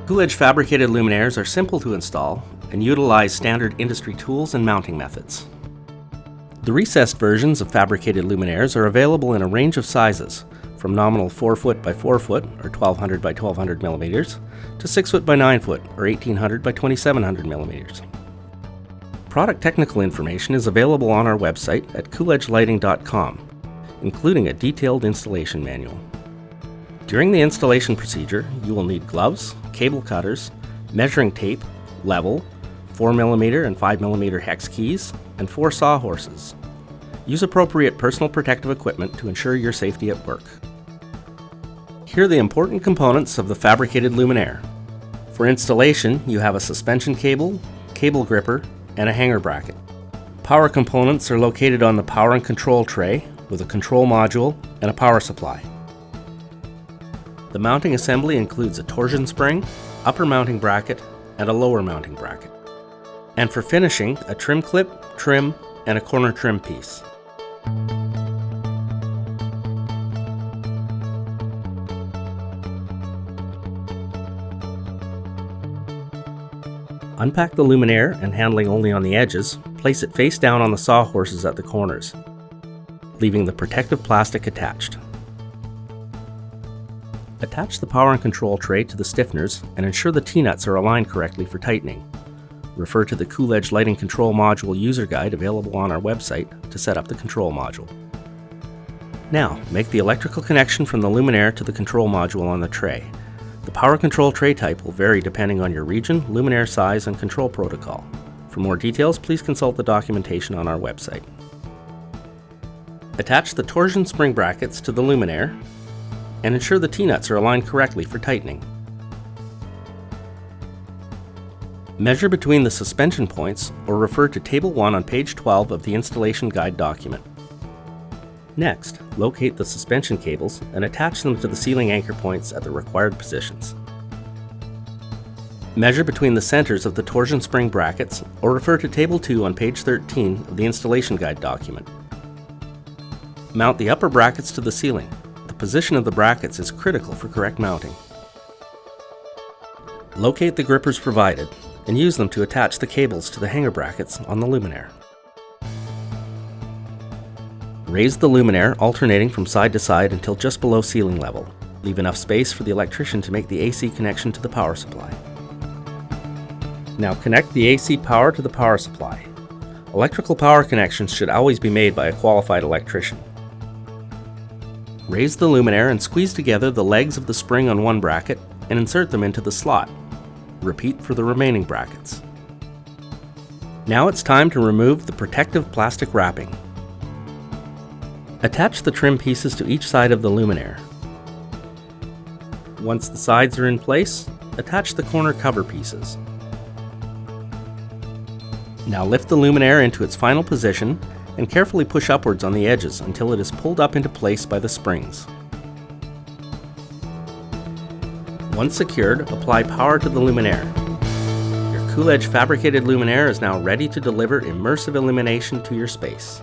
Cooledge FABRICated Luminaires are simple to install and utilize standard industry tools and mounting methods. The recessed versions of fabricated luminaires are available in a range of sizes, from nominal 4 foot by 4 foot or 1200 by 1200 millimeters to 6 foot by 9 foot or 1800 by 2700 millimeters. Product technical information is available on our website at cooledgelighting.com, including a detailed installation manual. During the installation procedure, you will need gloves, cable cutters, measuring tape, level, 4mm and 5mm hex keys, and 4 sawhorses. Use appropriate personal protective equipment to ensure your safety at work. Here are the important components of the fabricated luminaire. For installation, you have a suspension cable, cable gripper, and a hanger bracket. Power components are located on the power and control tray with a control module and a power supply. The mounting assembly includes a torsion spring, upper mounting bracket, and a lower mounting bracket. And for finishing, a trim clip, trim, and a corner trim piece. Unpack the luminaire and handling only on the edges, place it face down on the sawhorses at the corners, leaving the protective plastic attached. Attach the power and control tray to the stiffeners and ensure the T-nuts are aligned correctly for tightening. Refer to the Cooledge Lighting Control Module user guide available on our website to set up the control module. Now, make the electrical connection from the luminaire to the control module on the tray. The power control tray type will vary depending on your region, luminaire size, and control protocol. For more details, please consult the documentation on our website. Attach the torsion spring brackets to the luminaire and ensure the T-nuts are aligned correctly for tightening. Measure between the suspension points or refer to Table 1 on page 12 of the installation guide document. Next, locate the suspension cables and attach them to the ceiling anchor points at the required positions. Measure between the centers of the torsion spring brackets or refer to Table 2 on page 13 of the installation guide document. Mount the upper brackets to the ceiling. The position of the brackets is critical for correct mounting. Locate the grippers provided and use them to attach the cables to the hanger brackets on the luminaire. Raise the luminaire alternating from side to side until just below ceiling level. Leave enough space for the electrician to make the AC connection to the power supply. Now connect the AC power to the power supply. Electrical power connections should always be made by a qualified electrician. Raise the luminaire and squeeze together the legs of the spring on one bracket and insert them into the slot. Repeat for the remaining brackets. Now it's time to remove the protective plastic wrapping. Attach the trim pieces to each side of the luminaire. Once the sides are in place, attach the corner cover pieces. Now lift the luminaire into its final position and carefully push upwards on the edges until it is pulled up into place by the springs. Once secured, apply power to the luminaire. Your Cooledge FABRICated Luminaire is now ready to deliver immersive illumination to your space.